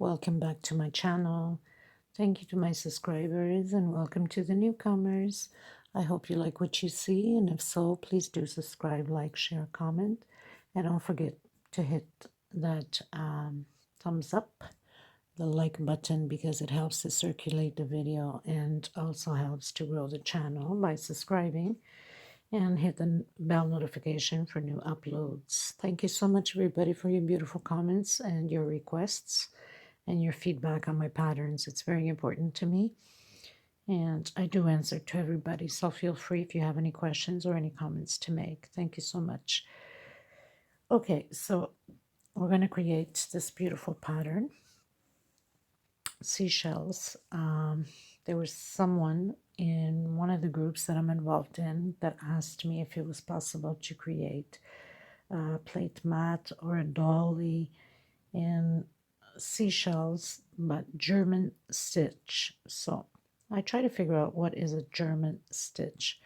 Welcome back to my channel. Thank you to my subscribers and welcome to the newcomers. I hope you like what you see, and if so, please do subscribe, like, share, comment, and don't forget to hit that thumbs up, the like button, because it helps to circulate the video and also helps to grow the channel by subscribing, and hit the bell notification for new uploads. Thank you so much, everybody, for your beautiful comments and your requests and your feedback on my patterns. It's very important to me, and I do answer to everybody, so feel free if you have any questions or any comments to make. Thank you so much. Okay, so we're going to create this beautiful pattern, seashells. There was someone in one of the groups that I'm involved in that asked me if it was possible to create a plate mat or a dolly in seashells but German stitch. So I try to figure out what is a German stitch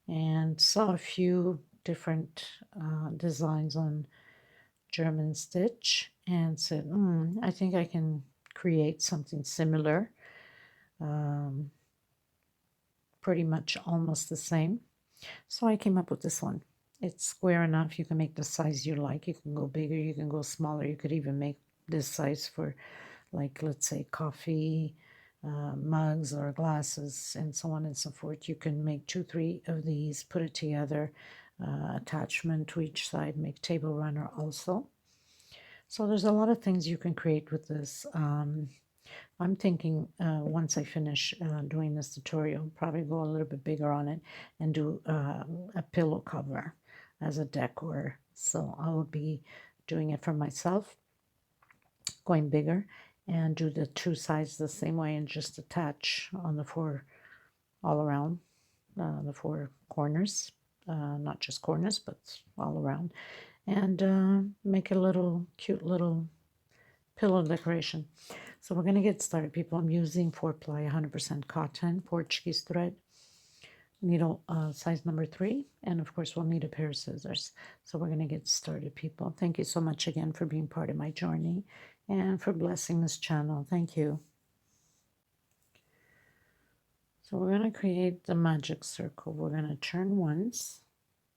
and saw a few different designs on German stitch and said, I think I can create something similar, pretty much almost the same. So I came up with this one. It's square enough. You can make the size you like. You can go bigger, you can go smaller. You could even make this size for, like, let's say coffee mugs or glasses and so on and so forth. You can make 2-3 of these, put it together, attachment to each side, make table runner also. So there's a lot of things you can create with this. I'm thinking once I finish doing this tutorial, probably go a little bit bigger on it and do a pillow cover as a decor. So I will be doing it for myself, going bigger, and do the two sides the same way and just attach on the four all around, the four corners, not just corners but all around, and make a little cute little pillow decoration. So we're going to get started, people. I'm using 4-ply 100% cotton Portuguese thread, needle size number 3, and of course we'll need a pair of scissors. So we're going to get started, people. Thank you so much again for being part of my journey and for blessing this channel. Thank you. So we're going to create the magic circle. We're going to turn once,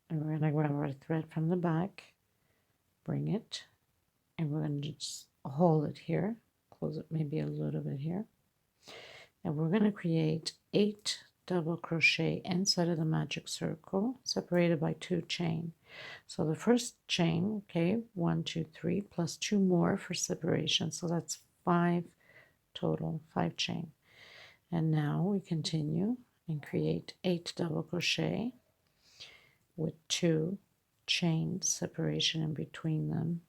and we're going to grab our thread from the back, bring it, and we're going to just hold it here, close it maybe a little bit here, and we're going to create 8 double crochet inside of the magic circle, separated by 2 chain. So the first chain, okay, 1 2 3 plus 2 more for separation, so that's 5 total, 5 chain. And now we continue and create 8 double crochet with 2 chain separation in between them.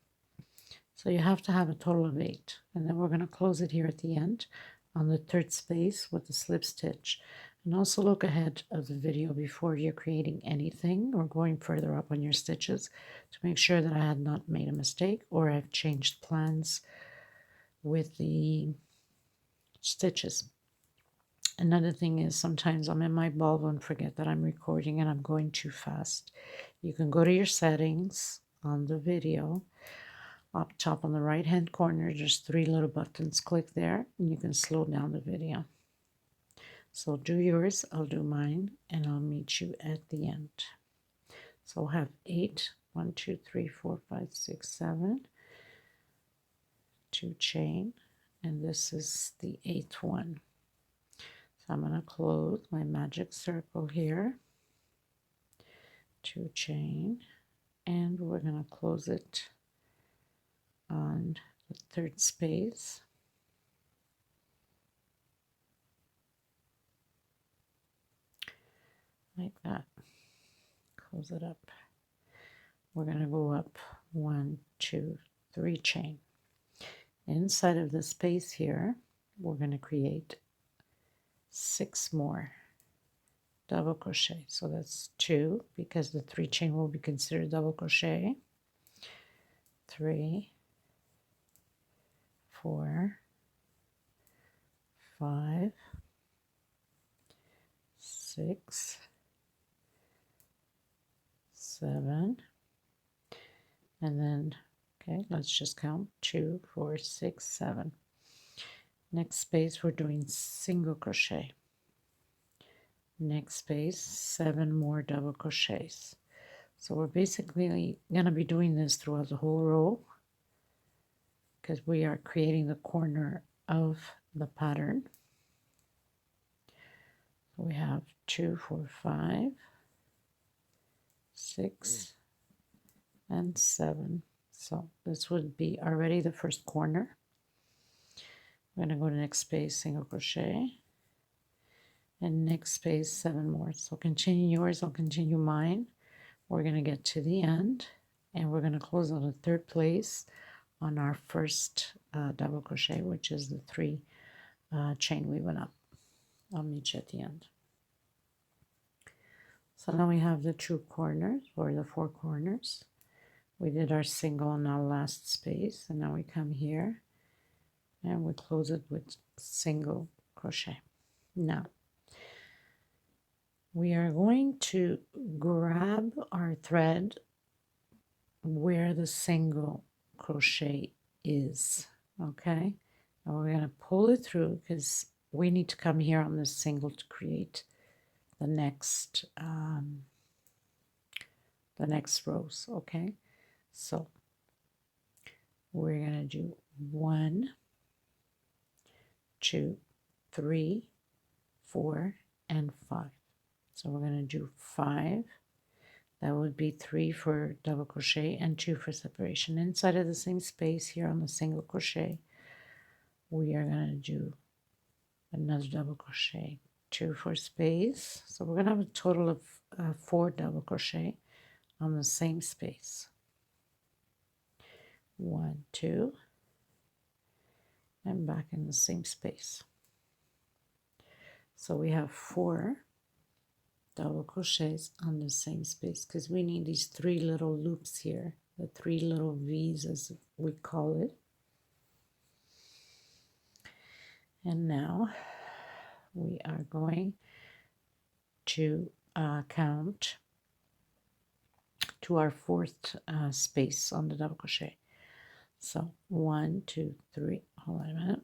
So you have to have a total of 8, and then we're going to close it here at the end on the 3rd space with the slip stitch. And also look ahead of the video before you're creating anything or going further up on your stitches to make sure that I had not made a mistake or I've changed plans with the stitches. Another thing is sometimes I'm in my ball and forget that I'm recording and I'm going too fast. You can go to your settings on the video. Up top on the right hand corner, there's 3 little buttons. Click there and you can slow down the video. So do yours, I'll do mine, and I'll meet you at the end. So I'll have 8, 1 2 3 4 5 6 7, 2 chain, and this is the 8th one. So I'm going to close my magic circle here, 2 chain, and we're going to close it on the 3rd space. Like that. Close it up. We're going to go up 1 2 3 chain. Inside of the space here, we're going to create 6 more double crochet. So that's 2, because the 3 chain will be considered double crochet. 3 4 5 6 7, and then, okay, let's just count 2 4 6 7. Next space we're doing single crochet. Next space 7 more double crochets. So we're basically going to be doing this throughout the whole row because we are creating the corner of the pattern. We have 2, 4, 5, 6, and 7. So this would be already the first corner. We're going to go to next space, single crochet, and next space 7 more. So continue yours, I'll continue mine. We're going to get to the end, and we're going to close on the third place on our first double crochet, which is the 3 chain we went up. I'll meet you at the end. So now we have the 2 corners, or the 4 corners. We did our single in our last space, and now we come here and we close it with single crochet. Now we are going to grab our thread where the single crochet is, okay? And we're going to pull it through because we need to come here on this single to create the next rows, okay? So we're going to do 1, 2, 3, 4, and 5. So we're going to do 5. That would be 3 for double crochet and 2 for separation. Inside of the same space here on the single crochet, we are going to do another double crochet, 2 for space. So we're going to have a total of 4 double crochet on the same space. 1, 2, and back in the same space. So we have 4 double crochets on the same space because we need these 3 little loops here, the 3 little V's as we call it. And now we are going to count to our 4th space on the double crochet. So 1, 2, 3, hold on a minute.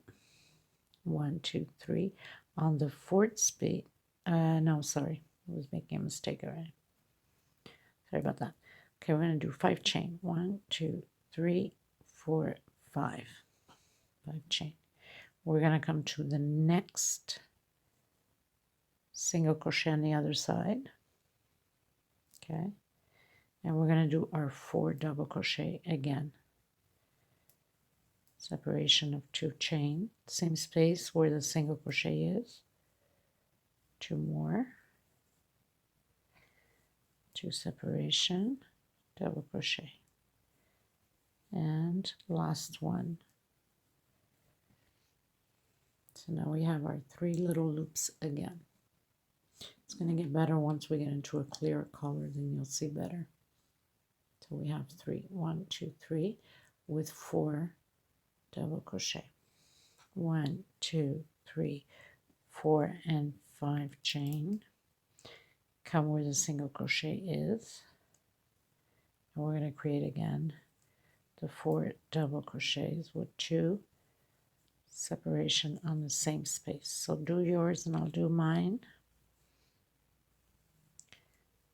1, 2, 3 on the 4th space. No, sorry, I was making a mistake already. Sorry about that. Okay, we're going to do 5 chain. 1, 2, 3, 4, 5. 5 chain. We're going to come to the next single crochet on the other side. Okay, and we're going to do our 4 double crochet again. Separation of 2 chain, same space where the single crochet is. 2 more. 2 separation, double crochet, and last one. So now we have our 3 little loops again. It's going to get better once we get into a clearer color, then you'll see better. So we have 3, 1, 2, 3 with 4 double crochet. 1, 2, 3, 4, and 5 chain. Come where the single crochet is, and we're going to create again the 4 double crochets with 2 separation on the same space. So do yours and I'll do mine,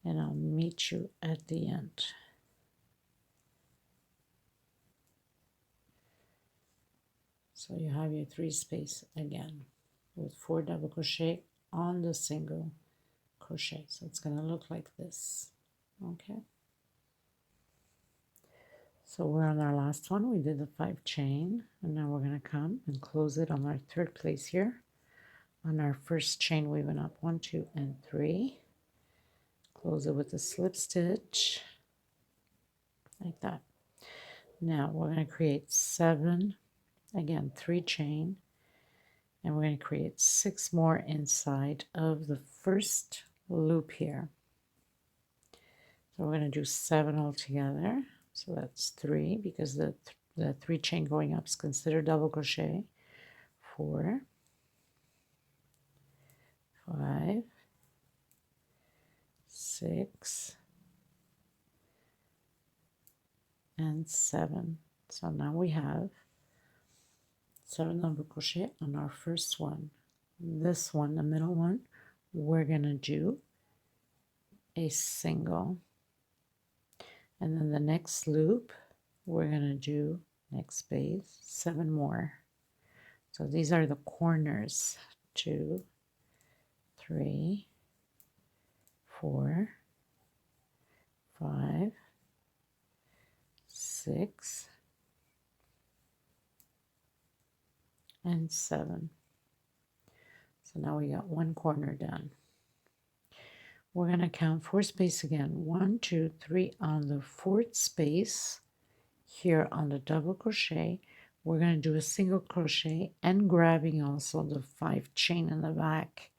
and I'll meet you at the end. So you have your 3 space again with 4 double crochet on the single crochet. So it's going to look like this. Okay, so we're on our last one. We did the 5 chain, and now we're going to come and close it on our 3rd place here. On our first chain we went up 1, 2, and 3. Close it with a slip stitch like that. Now we're going to create 7, again 3 chain, and we're going to create 6 more inside of the first loop here. So we're going to do 7 altogether. So that's 3 because the 3 chain going up is considered double crochet. 4, 5, 6, and 7. So now we have 7 double crochet on our first one. This one, the middle one, we're gonna do a single, and then the next loop we're gonna do next space 7 more. So these are the corners: 2, 3, 4, 5, 6, and 7. So now we got one corner done. We're going to count 4 space again. 1, 2, 3 on the 4th space. Here on the double crochet, we're going to do a single crochet and grabbing also the 5 chain in the back,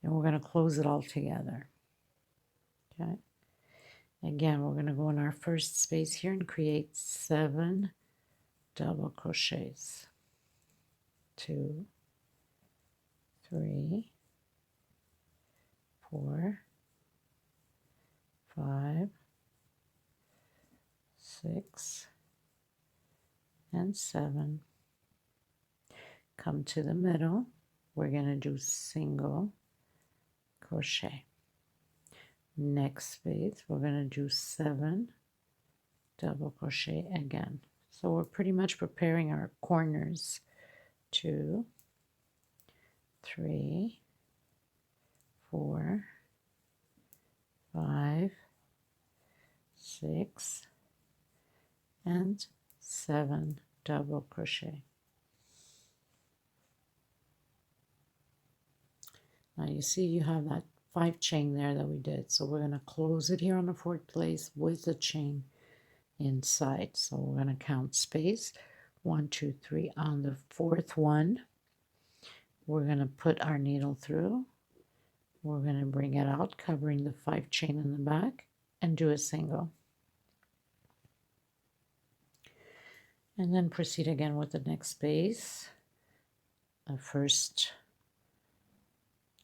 and we're going to close it all together. Okay. Again, we're going to go in our first space here and create 7 double crochets. 2, 3, 4, 5, 6, and 7. Come to the middle. We're going to do single crochet. Next space, we're going to do 7 double crochet again. So we're pretty much preparing our corners. 2, 3, 4, 5, 6, and 7 double crochet. Now you see you have that 5 chain there that we did, so we're going to close it here on the 4th place with the chain inside. So we're going to count space 1, 2, 3 on the 4th one. We're going to put our needle through. We're going to bring it out, covering the 5 chain in the back, and do a single. And then proceed again with the next space, the first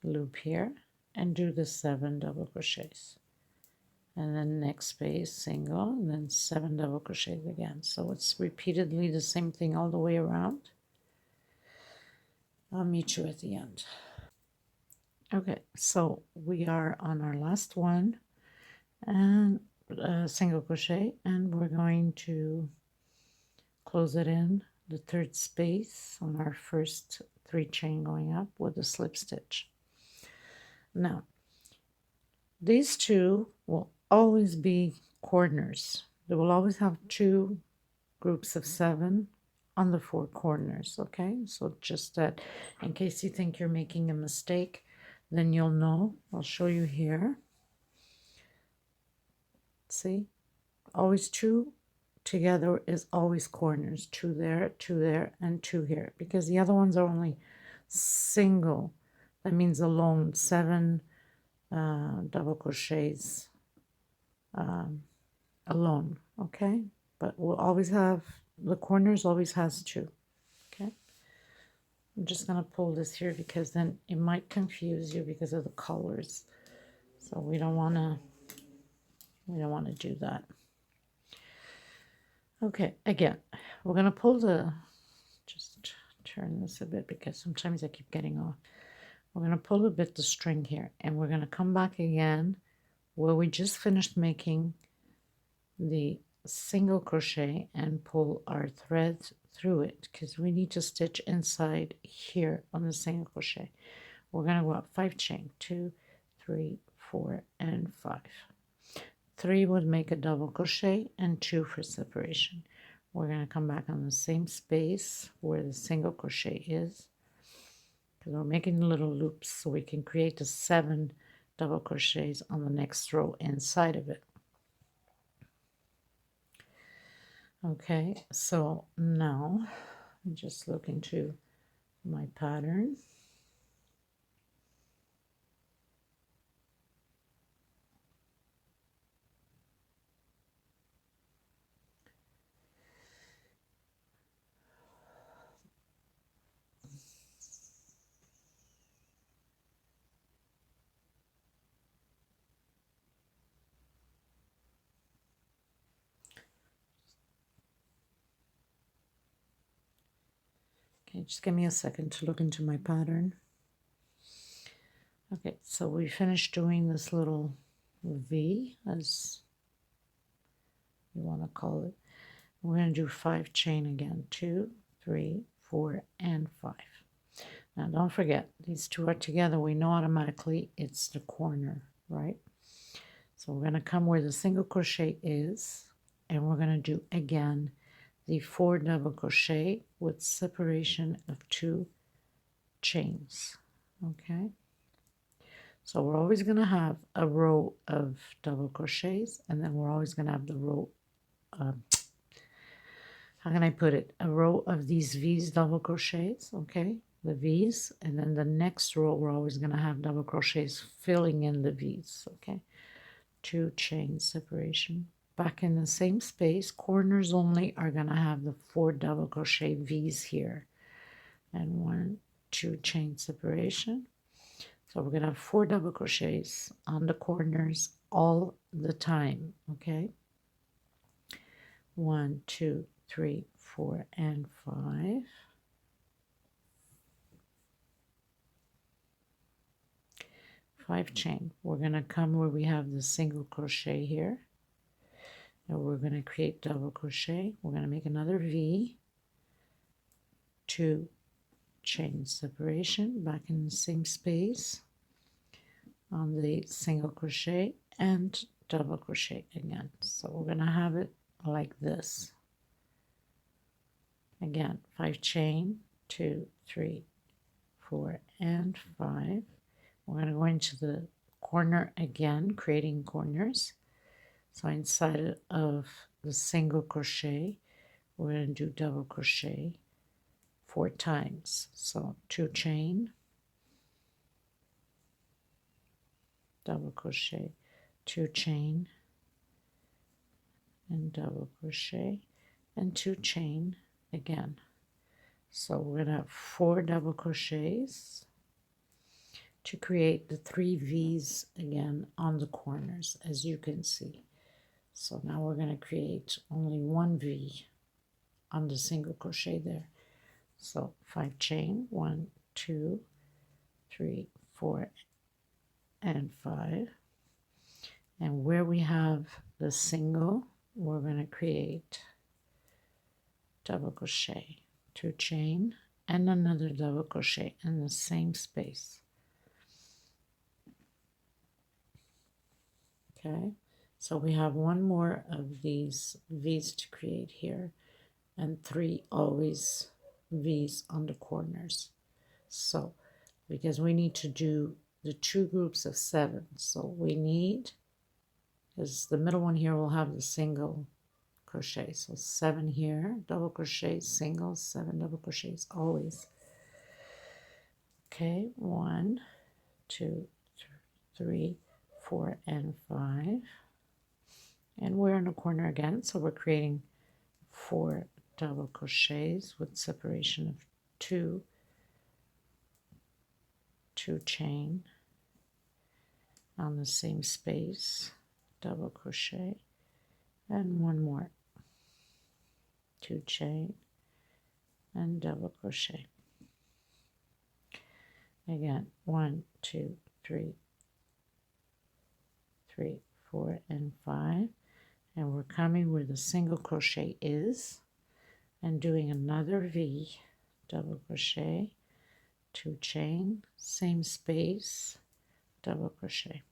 loop here, and do the 7 double crochets. And then next space, single, and then 7 double crochets again. So it's repeatedly the same thing all the way around. I'll meet you at the end. Okay, so we are on our last one, and single crochet, and we're going to close it in the 3rd space on our first 3 chain going up with a slip stitch. Now, these two will always be corners. They will always have 2 groups of 7 on the 4 corners, okay? So just that in case you think you're making a mistake, then you'll know. I'll show you here. See? Always 2 together is always corners. 2 there, and 2 here. Because the other ones are only single. That means alone. 7 double crochets alone, okay? But we'll always have, the corners always has 2, okay? I'm just going to pull this here because then it might confuse you because of the colors. So we don't want to do that. Okay, again, we're going to pull the, just turn this a bit because sometimes I keep getting off. We're going to pull a bit the string here, and we're going to come back again where we just finished making the single crochet and pull our thread through it because we need to stitch inside here on the single crochet. We're going to go up 5 chain, 2, 3, 4, and 5. 3 would make a double crochet and 2 for separation. We're going to come back on the same space where the single crochet is, because we're making little loops so we can create the 7 double crochets on the next row inside of it. Okay, so now I'm just looking to my pattern. Okay, just give me a second to look into my pattern. Okay, so we finished doing this little V, as you want to call it. We're going to do 5 chain again, 2, 3, 4, and 5. Now don't forget, these two are together. We know automatically it's the corner, right? So we're going to come where the single crochet is, and we're going to do again the 4 double crochet with separation of 2 chains. Okay, so we're always going to have a row of double crochets, and then we're always going to have the row, how can I put it, a row of these V's double crochets, okay, the V's, and then the next row we're always going to have double crochets filling in the V's, okay, 2 chain separation. Back in the same space, corners only are going to have the 4 double crochet V's here, and 1, 2 chain separation. So we're going to have 4 double crochets on the corners all the time, okay? 1, 2, 3, 4, and 5. Five chain. We're going to come where we have the single crochet here. And we're going to create double crochet. We're going to make another V. 2 chain separation back in the same space on the single crochet and double crochet again. So we're going to have it like this. Again, 5 chain, 2, 3, 4, and 5. We're going to go into the corner again, creating corners. So inside of the single crochet, we're going to do double crochet 4 times. So 2 chain, double crochet, 2 chain, and double crochet, and 2 chain again. So we're going to have 4 double crochets to create the 3 V's again on the corners, as you can see. So now we're going to create only 1 V on the single crochet there. So 5 chain, 1, 2, 3, 4, and 5. And where we have the single, we're going to create double crochet, 2 chain, and another double crochet in the same space. Okay, so we have 1 more of these V's to create here, and 3 always V's on the corners. So because we need to do the 2 groups of 7, so we need, because the middle one here will have the single crochet, so 7 here, double crochet, single, 7 double crochets always. Okay, 1, 2, 3, 4, and 5. And we're in a corner again, so we're creating 4 double crochets with separation of 2 chain on the same space, double crochet, and 1 more, 2 chain, and double crochet. Again, 1, 2, 3, 3, 4, and 5. And we're coming where the single crochet is and doing another V, double crochet, 2 chain, same space, double crochet.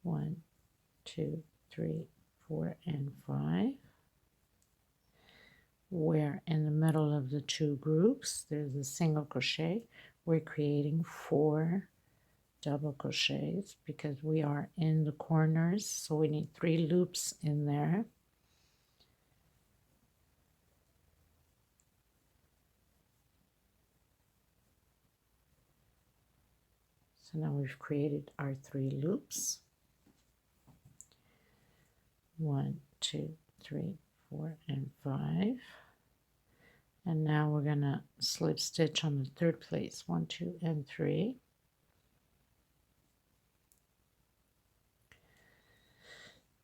1, 2, 3, 4, and 5. Where in the middle of the 2 groups there's a single crochet, we're creating 4 double crochets because we are in the corners, so we need 3 loops in there. So now we've created our 3 loops. 1, 2, 3, 4, and 5. And now we're going to slip stitch on the 3rd place, 1, 2, and 3.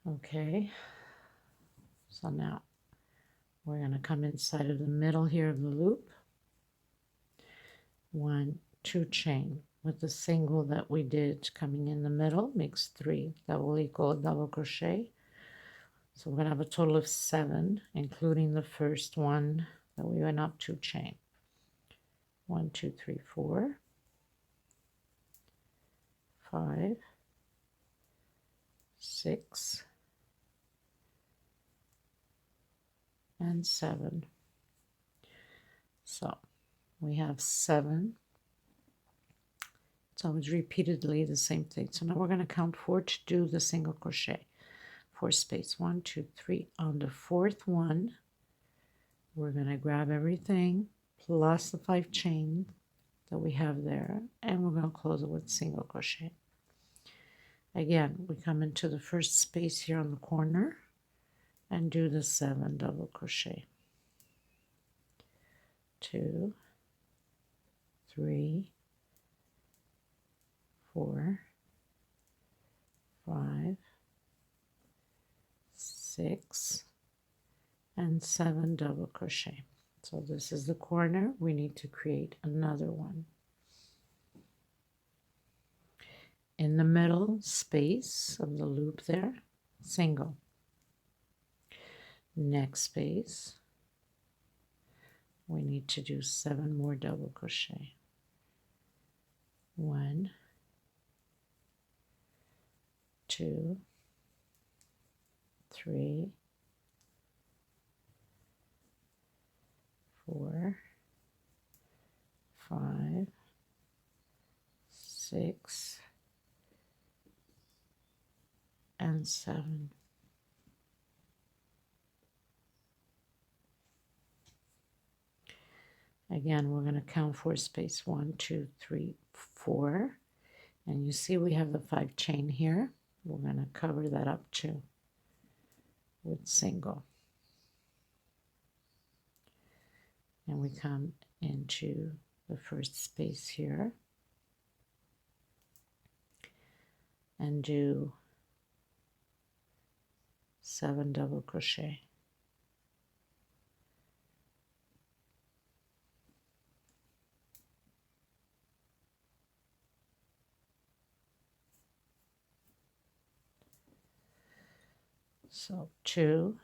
Okay, so now We're going to come inside of the middle here of the loop. 1, 2 chain with the single that we did coming in the middle makes 3. That will equal a double crochet. So we're going to have a total of 7, including the first one that we went up 2 chain. 1, 2, 3, 4, 5, 6, and 7. So we have 7. It's always repeatedly the same thing. So now we're going to count 4 to do the single crochet. 4 space 1, 2, 3. On the 4th one, we're going to grab everything plus the 5 chain that we have there, and we're going to close it with single crochet. Again, we come into the first space here on the corner and do the 7 double crochet. 2, 3, 4, 5, 6, and 7 double crochet. So this is the corner. We need to create another one. In the middle space of the loop there, single. Next space, we need to do 7 more double crochet. 1, 2, 3, 4, 5, 6, and 7. Again, we're going to count 4 space 1, 2, 3, 4, and you see we have the 5 chain here. We're going to cover that up too with single, and we come into the first space here and do 7 double crochet. So 2,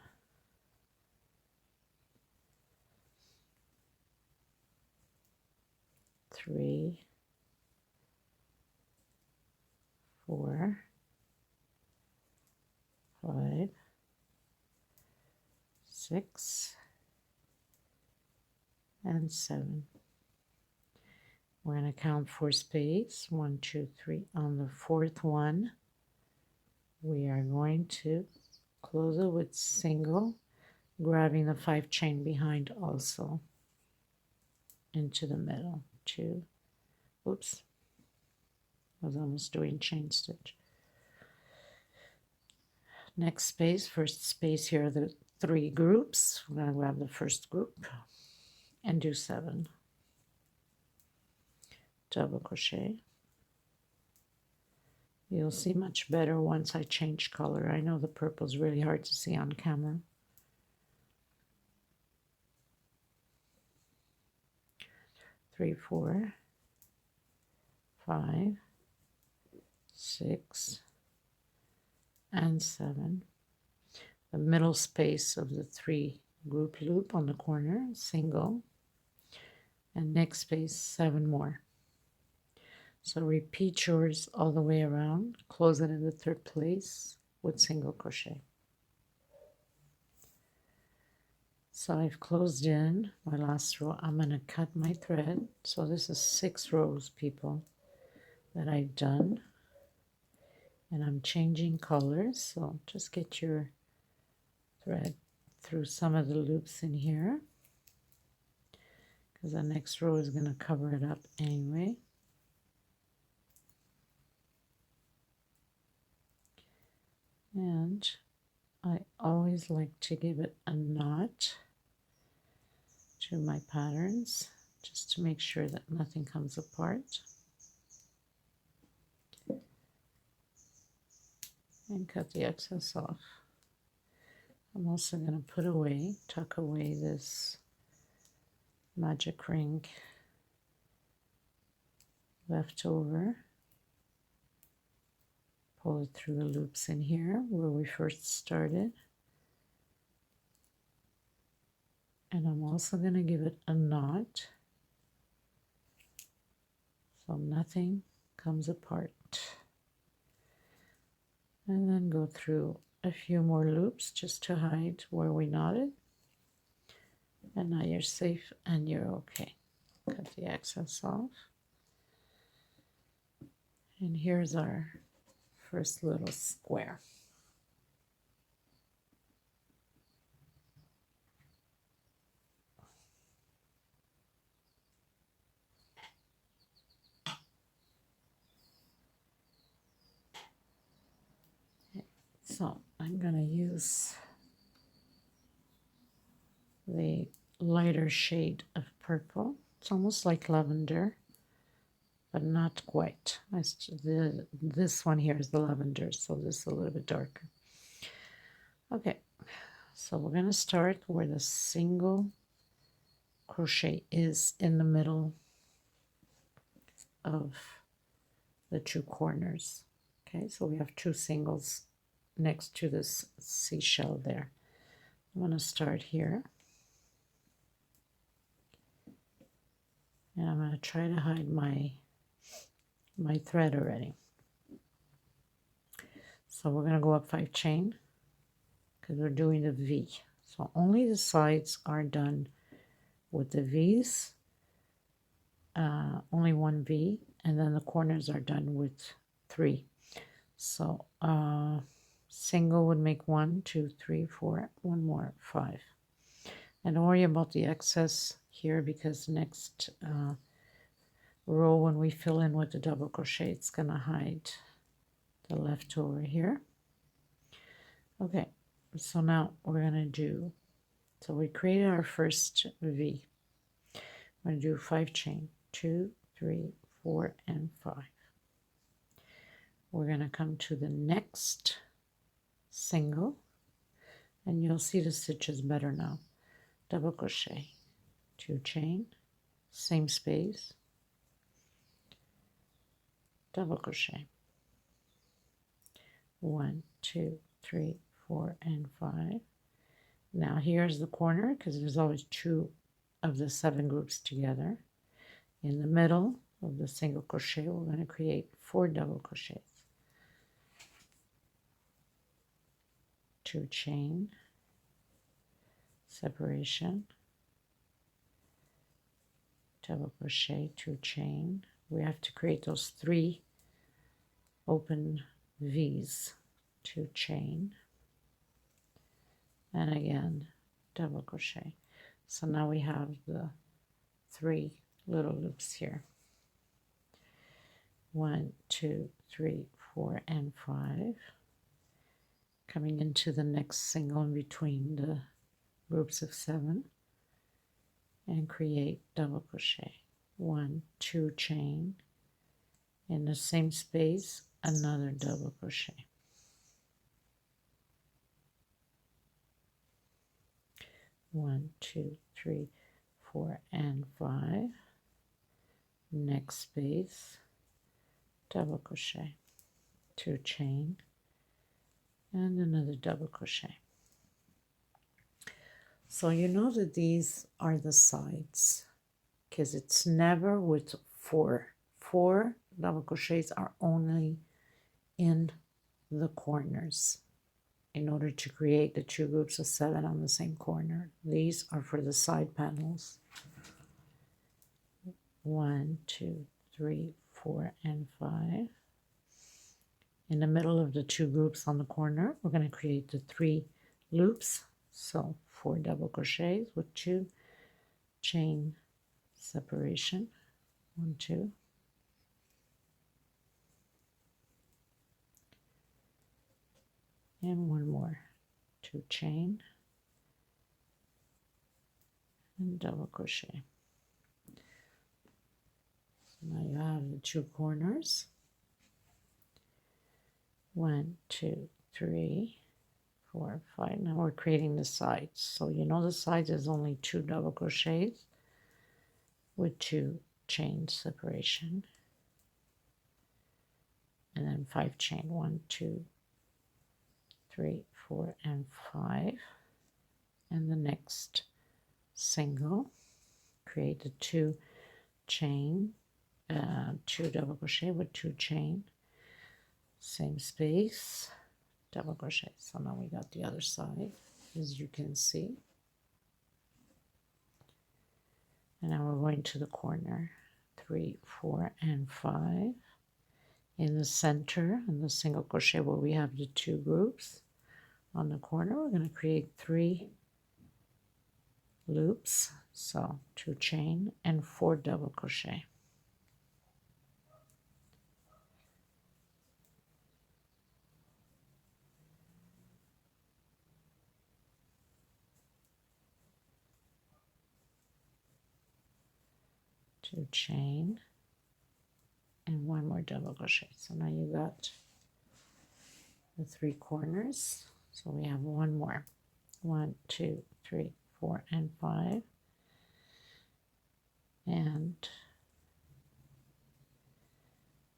3, 4, 5, 6, and 7. We're going to count 4 space 1, 2, 3. On the 4th one, we are going to close it with single, grabbing the 5 chain behind also into the middle. 2, oops, I was almost doing chain stitch. Next space, first space here are the 3 groups. We're going to grab the first group and do 7 double crochet. You'll see much better once I change color. I know the purple is really hard to see on camera. 3, 4, 5, 6, and 7. The middle space of the 3 group loop on the corner, single, and next space 7 more. So repeat yours all the way around, close it in the 3rd place with single crochet. So I've closed in my last row. I'm going to cut my thread. So this is 6 rows, people, that I've done. And I'm changing colors, so just get your thread through some of the loops in here, because the next row is going to cover it up anyway. And I always like to give it a knot to my patterns, just to make sure that nothing comes apart. And cut the excess off. I'm also going to put away, tuck away this magic ring left over. Pull it through the loops in here where we first started. And I'm also going to give it a knot so nothing comes apart. And then go through a few more loops just to hide where we knotted. And now you're safe and you're okay. Cut the excess off. And here's our first little square. So I'm going to use the lighter shade of purple. It's almost like lavender, but not quite. This one here is the lavender, so this is a little bit darker. Okay, so we're going to start where the single crochet is in the middle of the two corners. Okay, so we have two singles next to this seashell there. I'm going to start here. And I'm going to try to hide my thread already. So we're going to go up 5 chain because we're doing the V. So only the sides are done with the V's, only one V, and then the corners are done with 3. So single would make 1, 2, 3, 4, one more, 5. And don't worry about the excess here because next row when we fill in with the double crochet, it's going to hide the leftover here. Okay, so now we're going to do, so we created our first V. We're going to do 5 chain, 2, 3, 4, and 5. We're going to come to the next single, and you'll see the stitches better now. Double crochet, 2 chain, same space, double crochet, 1, 2, 3, 4, and 5. Now here's the corner because there's always 2 of the 7 groups together. In the middle of the single crochet, we're going to create 4 double crochets. 2 chain, separation, double crochet, 2 chain. We have to create those 3 open V's, 2 chain, and again double crochet. So now we have the 3 little loops here. 1, 2, 3, 4, and 5. Coming into the next single in between the groups of 7 and create double crochet. 1, 2 chain, in the same space another double crochet. 1, 2, 3, 4, and 5. Next space double crochet, 2 chain, and another double crochet. So you know that these are the sides because it's never with 4. 4 double crochets are only in the corners in order to create the 2 groups of 7 on the same corner. These are for the side panels. 1, 2, 3, 4, and 5. In the middle of the 2 groups on the corner, we're going to create the 3 loops. So 4 double crochets with 2 chain separation. 1, 2. And 1 more. 2 chain and double crochet. So now you have the 2 corners. 1, 2, 3, 4, 5. Now we're creating the sides. So you know the sides is only 2 double crochets with 2 chain separation, and then 5 chain, 1, 2, 3, 4, and 5. And the next single, create the 2 chain, 2 double crochet with 2 chain, same space, double crochet. So now we got the other side, as you can see. And now we're going to the corner, 3, 4, and 5. In the center, in the single crochet where we have the 2 groups on the corner, we're going to create 3 loops. So 2 chain and 4 double crochet. Two chain and 1 more double crochet. So now you got the 3 corners. So we have 1 more. 1, 2, 3, 4, and 5. And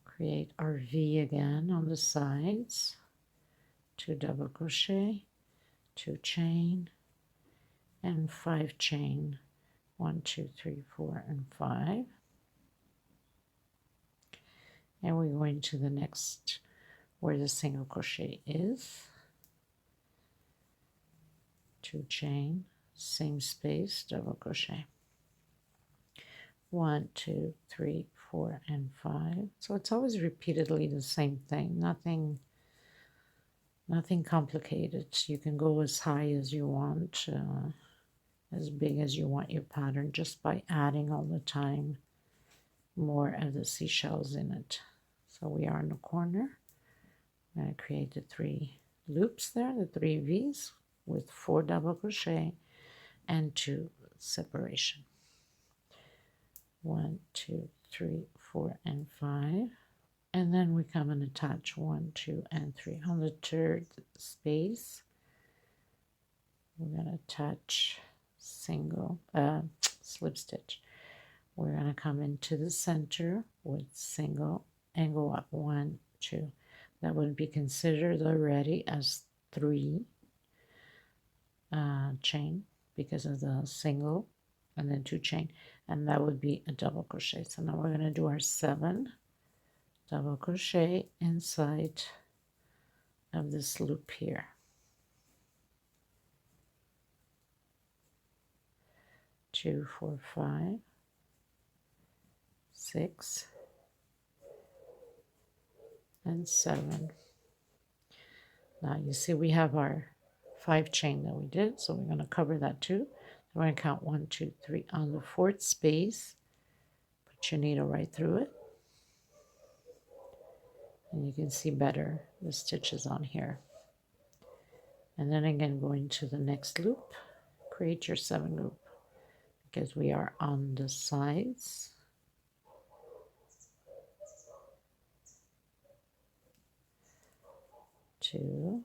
create our V again on the sides. 2 double crochet, 2 chain, and 5 chain. 1, 2, 3, 4, and 5. And we're going to the next where the single crochet is. 2 chain, same space, double crochet. 1, 2, 3, 4, and 5. So it's always repeatedly the same thing. Nothing complicated. You can go as high as you want, as big as you want your pattern, just by adding all the time more of the seashells in it. So we are in the corner. I'm going to create the 3 loops there, the 3 V's with 4 double crochet and 2 separation. 1, 2, 3, 4, and 5. And then we come and attach 1, 2, and 3. On the 3rd space, we're going to attach single slip stitch. We're going to come into the center with single and go up 1, 2. That would be considered already as 3 chain because of the single, and then 2 chain, and that would be a double crochet. So now we're going to do our 7 double crochet inside of this loop here. 2, 4, 5, 6, and 7. Now you see we have our 5 chain that we did, so we're going to cover that too. We're going to count 1, 2, 3 on the 4th space. Put your needle right through it, and you can see better the stitches on here. And then again, going to the next loop, create your 7 loop because we are on the sides. 2,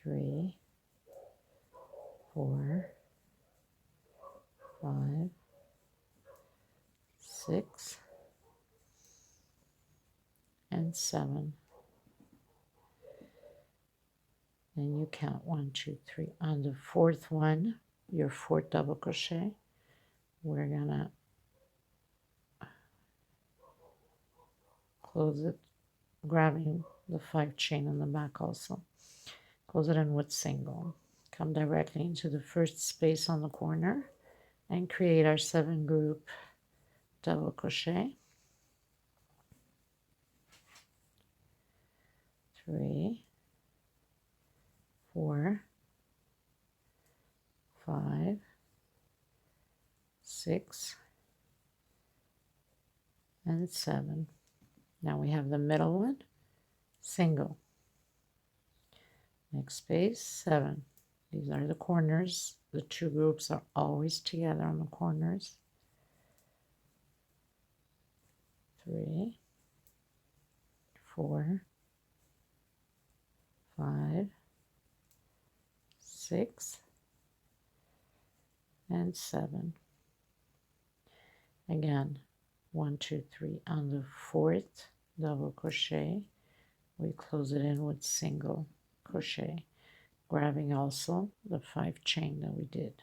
3, 4, 5, 6, and 7. Then you count 1, 2, 3. On the 4th one, your 4th double crochet, we're gonna close it, grabbing the 5 chain in the back also. Close it in with single. Come directly into the 1st space on the corner and create our 7 group double crochet. 3, 4, 5, 6, and 7. Now we have the middle one, single. Next space, 7. These are the corners. The 2 groups are always together on the corners. 3, 4, 5, 6, and 7. Again, 1, 2, 3. On the 4th double crochet, we close it in with single crochet, grabbing also the 5 chain that we did,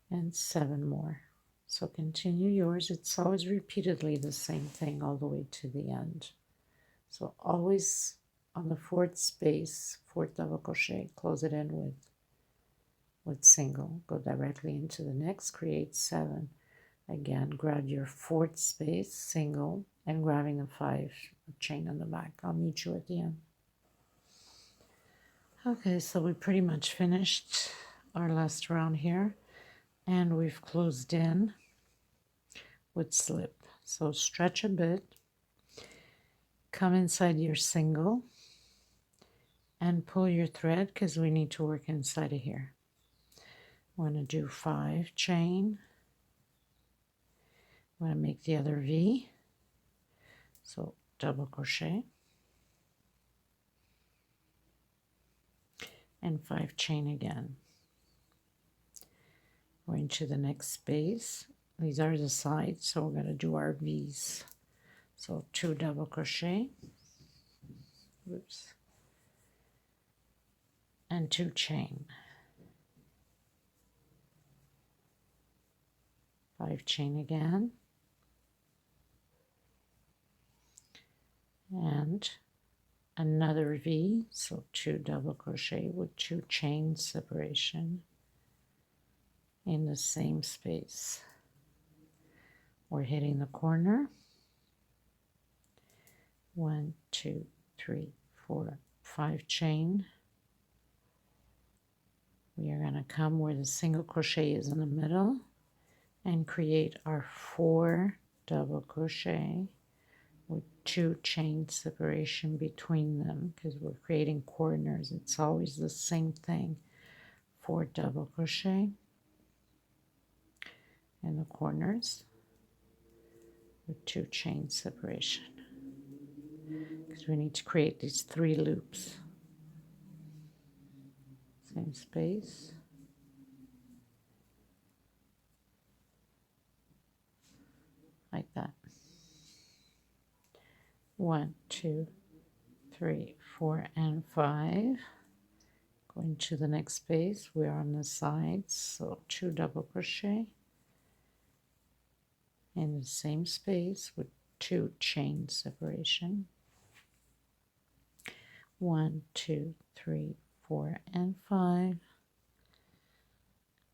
and 7 more. So continue yours. It's always repeatedly the same thing all the way to the end. So always on the 4th space, 4th double crochet, close it in with single, go directly into the next, create 7. Again, grab your 4th space, single, and grabbing the 5 chain on the back. I'll meet you at the end. Okay, so we pretty much finished our last round here, and we've closed in with slip. So stretch a bit, come inside your single, and pull your thread because we need to work inside of here. I'm going to do 5 chain. I'm going to make the other V. So double crochet and 5 chain again. Going to the next space. These are the sides, so we're going to do our V's. So 2 double crochet, oops, and 2 chain, 5 chain again, and another V, so 2 double crochet with 2 chain separation in the same space. We're hitting the corner. 1, 2, 3, 4, 5 chain. We are going to come where the single crochet is in the middle and create our 4 double crochet with 2 chain separation between them because we're creating corners. It's always the same thing. 4 double crochet in the corners with 2 chain separation because we need to create these 3 loops. Same space. Like that. 1, 2, 3, 4, and 5. Going to the next space, we are on the sides, so 2 double crochet in the same space with 2 chain separation. 1, 2, 3, 4, and 5.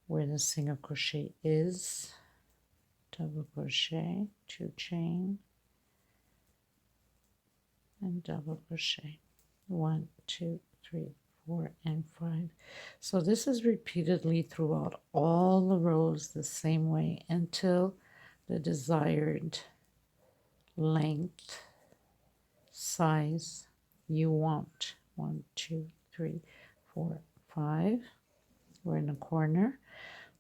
Where the single crochet is, double crochet, 2 chain, and double crochet. 1, 2, 3, 4, and 5. So this is repeatedly throughout all the rows the same way until the desired length, size you want. 1, 2, 3, 4, 5. We're in a corner,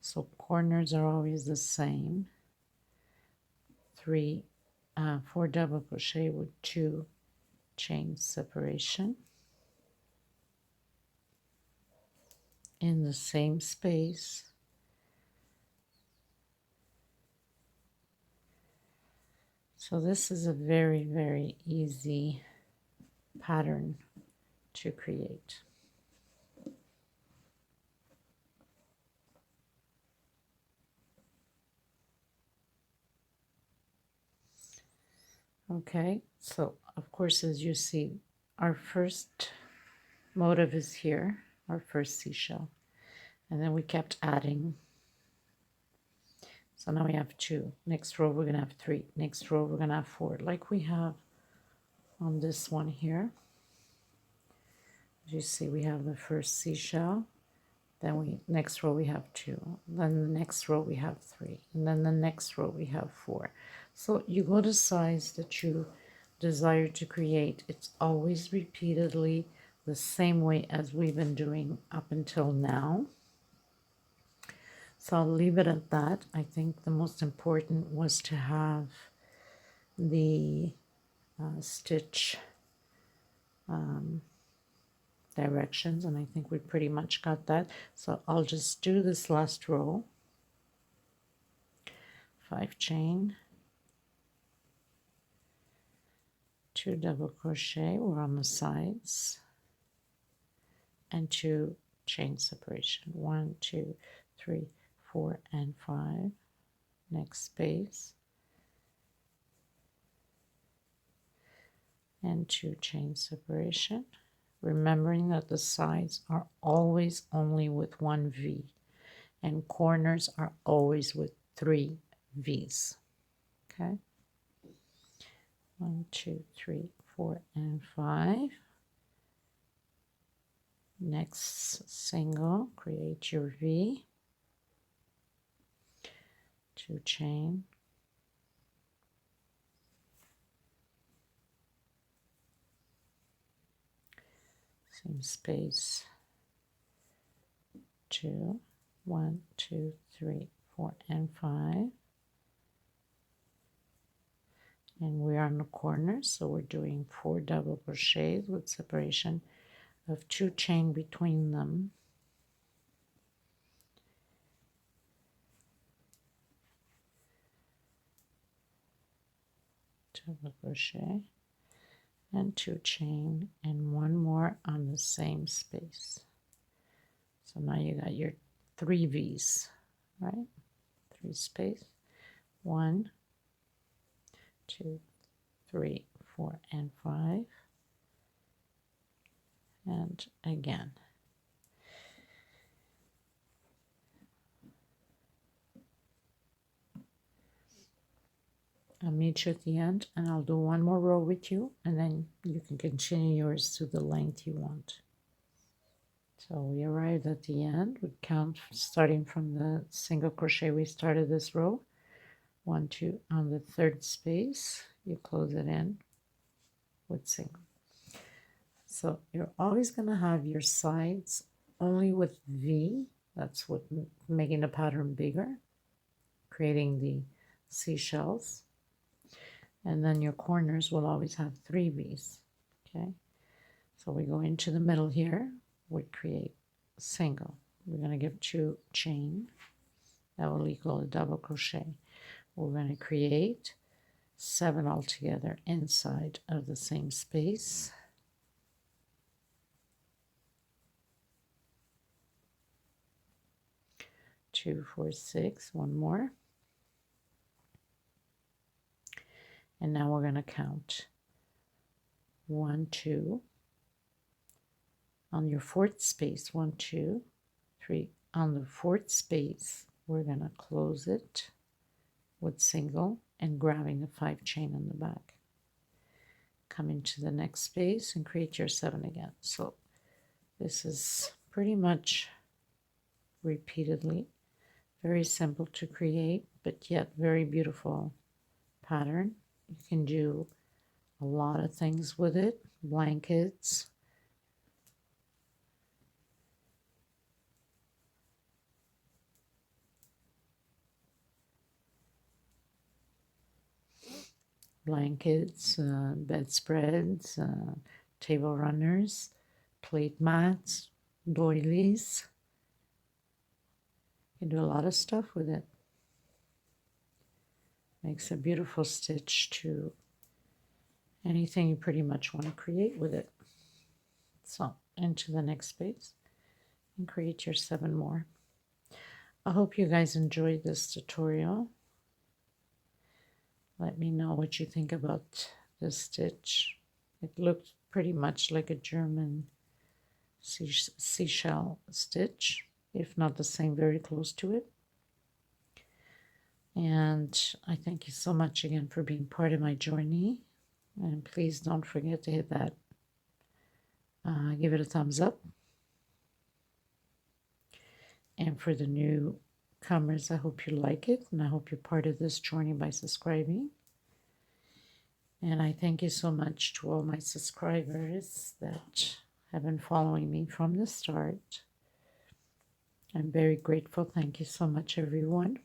so corners are always the same. 4 double crochet with 2 chain separation in the same space. So this is a very, very easy pattern to create. Okay, so of course, as you see, our first motif is here, our first seashell, and then we kept adding. So now we have 2. Next row we're going to have 3. Next row we're going to have 4, like we have on this one here. As you see, we have the first seashell, then next row we have 2, then the next row we have 3, and then the next row we have 4. So you go to size that you desire to create. It's always repeatedly the same way as we've been doing up until now. So I'll leave it at that. I think the most important was to have the stitch um, directions, and I think we pretty much got that. So I'll just do this last row, 5 chain, 2 double crochet, we're on the sides, and 2 chain separation, 1 2 3 4 and 5. Next space, and 2 chain separation, remembering that the sides are always only with 1 V and corners are always with 3 V's. Okay, 1 2 3 4 and 5. Next single, create your V, 2 chain, same space, 2 1 2 3 4 and 5, and we are in the corner, so we're doing 4 double crochets with separation of 2 chain between them. Double crochet and 2 chain and 1 more on the same space. So now you got your 3 V's, right? 3 space, 1 2 3 4 and 5, and again. I'll meet you at the end, and I'll do 1 more row with you, and then you can continue yours to the length you want. So we arrived at the end. We count starting from the single crochet we started this row. 1 2 on the 3rd space, you close it in with single. So you're always going to have your sides only with V. That's what making the pattern bigger, creating the seashells. And then your corners will always have 3 V's. Okay, so we go into the middle here, we create single. We're going to give 2 chain, that will equal a double crochet. We're going to create 7 altogether inside of the same space. 2 4 6, 1 more. And now we're going to count 1 2 on your 4th space, 1 2 3 on the 4th space. We're going to close it with single and grabbing the 5 chain in the back. Come into the next space and create your 7 again. So this is pretty much repeatedly, very simple to create, but yet very beautiful pattern. You can do a lot of things with it, blankets, bedspreads, table runners, plate mats, doilies. You can do a lot of stuff with it. Makes a beautiful stitch to anything you pretty much want to create with it. So into the next space and create your 7 more. I hope you guys enjoyed this tutorial. Let me know what you think about this stitch. It looked pretty much like a German seashell stitch, if not the same, very close to it. And I thank you so much again for being part of my journey. And please don't forget to hit that, give it a thumbs up. And for the newcomers, I hope you like it, and I hope you're part of this journey by subscribing. And I thank you so much to all my subscribers that have been following me from the start. I'm very grateful. Thank you so much, everyone.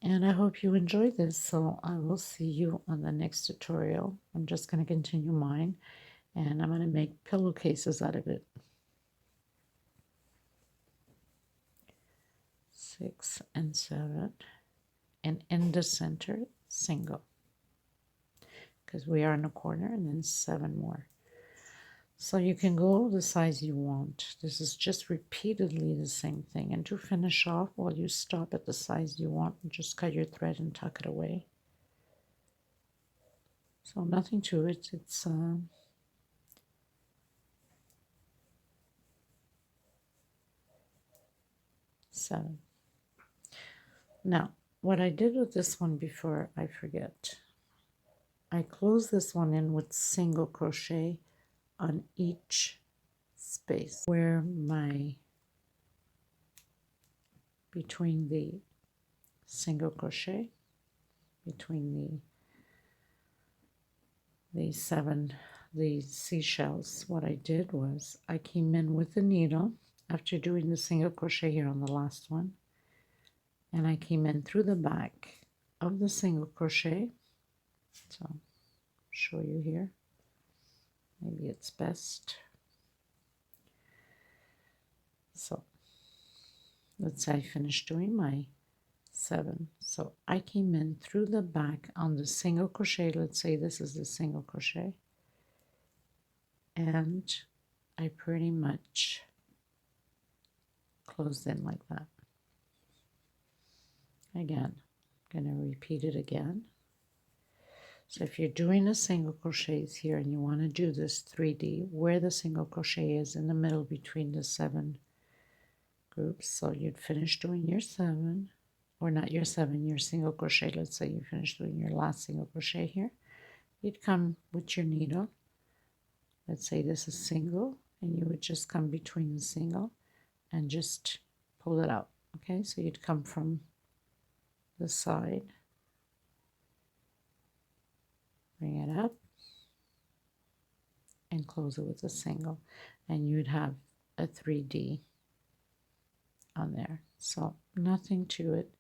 And I hope you enjoyed this. So I will see you on the next tutorial. I'm just going to continue mine. and I'm going to make pillowcases out of it. 6 and 7, and in the center single, because we are in a corner, and then 7 more. So you can go the size you want. This is just repeatedly the same thing. And to finish off, well, you stop at the size you want and just cut your thread and tuck it away. So nothing to it. It's 7. Now, what I did with this one before I forget, I closed this one in with single crochet on each space where my, between the single crochet, between the seashells, what I did was I came in with the needle after doing the single crochet here on the last one, and I came in through the back of the single crochet. So I'll show you here. Maybe it's best. So let's say I finished doing my 7. So I came in through the back on the single crochet. Let's say this is the single crochet. And I pretty much closed in like that. Again, I'm going to repeat it again. So if you're doing a single crochets here and you want to do this 3D, where the single crochet is in the middle between the 7 groups, so you'd finish doing your 7, or not your 7, your single crochet. Let's say you finish doing your last single crochet here. You'd come with your needle. Let's say this is single, and you would just come between the single and just pull it out. Okay, so you'd come from the side, bring it up, and close it with a single, and you'd have a 3D on there. So nothing to it.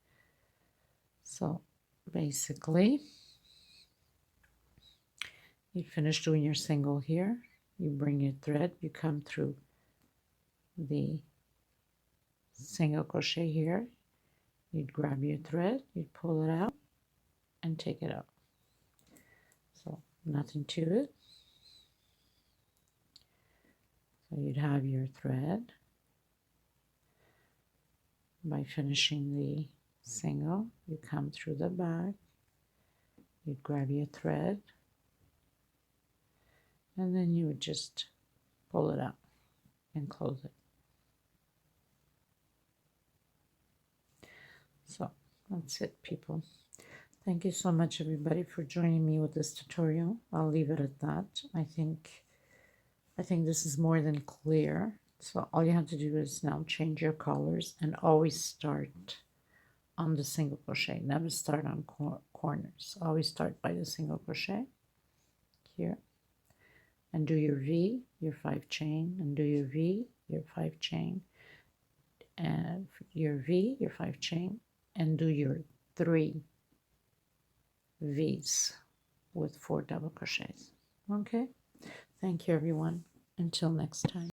So basically, you finish doing your single here, you bring your thread, you come through the single crochet here, you'd grab your thread, you'd pull it out and take it out. So nothing to it. So you'd have your thread. By finishing the single, you come through the back, you'd grab your thread, and then you would just pull it out and close it. So that's it, people. Thank you so much, everybody, for joining me with this tutorial. I'll leave it at that. I think this is more than clear. So all you have to do is now change your colors and always start on the single crochet. Never start on corners. Always start by the single crochet here, and do your V, your 5 chain, and do your V, your 5 chain, and your V, your 5 chain, and do your 3 V's with 4 double crochets. Okay, thank you, everyone. Until next time.